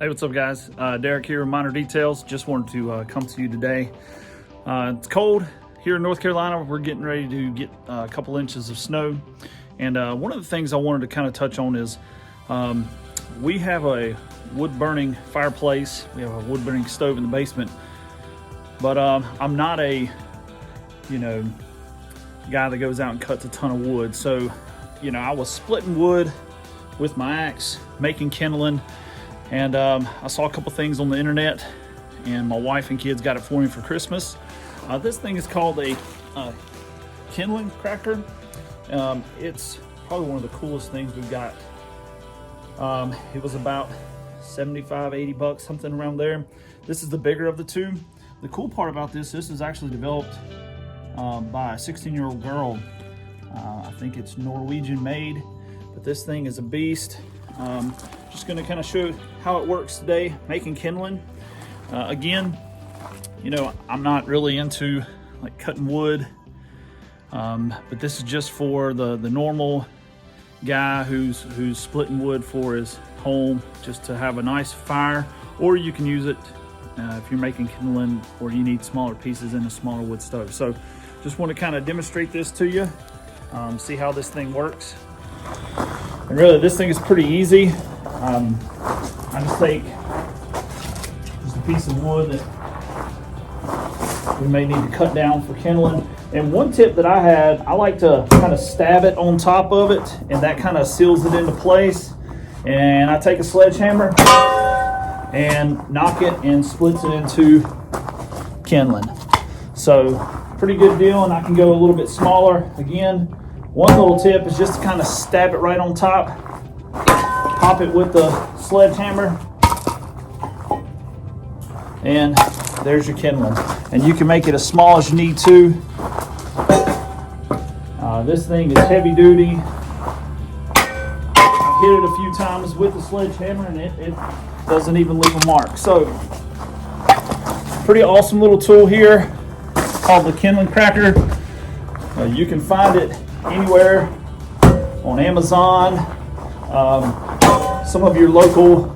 Hey, what's up, guys? Derek here with Minor Details. Just wanted to come to you today. It's cold here in North Carolina. We're getting ready to get a couple inches of snow. And one of the things I wanted to kind of touch on is we have a wood-burning fireplace. We have a wood-burning stove in the basement. But I'm not a, guy that goes out and cuts a ton of wood. So, I was splitting wood with my axe, making kindling. And I saw a couple things on the internet, and my wife and kids got it for me for Christmas. This thing is called a Kindling Cracker. It's probably one of the coolest things we've got. It was about 75, 80 bucks, something around there. This is the bigger of the two. The cool part about this is actually developed by a 16-year-old girl. I think it's Norwegian made, but this thing is a beast. Just going to kind of show how it works today, making kindling. Again, I'm not really into like cutting wood, but this is just for the normal guy who's splitting wood for his home, just to have a nice fire. Or you can use it if you're making kindling or you need smaller pieces in a smaller wood stove. So just want to kind of demonstrate this to you, see how this thing works. And really, this thing is pretty easy. I just take just a piece of wood that we may need to cut down for kindling. And one tip that I had, I like to kind of stab it on top of it, and that kind of seals it into place. And I take a sledgehammer and knock it and splits it into kindling. So pretty good deal, and I can go a little bit smaller. Again, one little tip is just to kind of stab it right on top, pop it with the sledgehammer, and there's your kindling. And you can make it as small as you need to. This thing is heavy duty. I've hit it a few times with the sledgehammer, and it doesn't even leave a mark. So, pretty awesome little tool here called the Kindling Cracker. You can find it anywhere on Amazon. Some of your local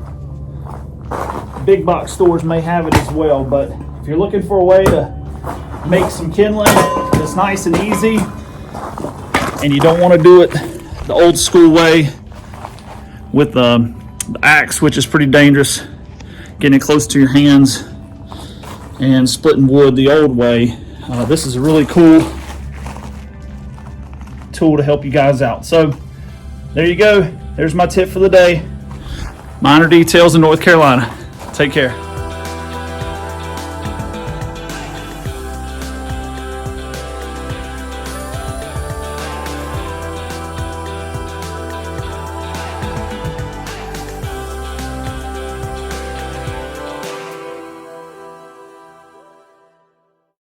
big box stores may have it as well, but if you're looking for a way to make some kindling that's nice and easy, and you don't want to do it the old school way with the axe, which is pretty dangerous, getting it close to your hands and splitting wood the old way, this is a really cool tool to help you guys out. So there you go. There's my tip for the day. Minor Details in North Carolina. Take care.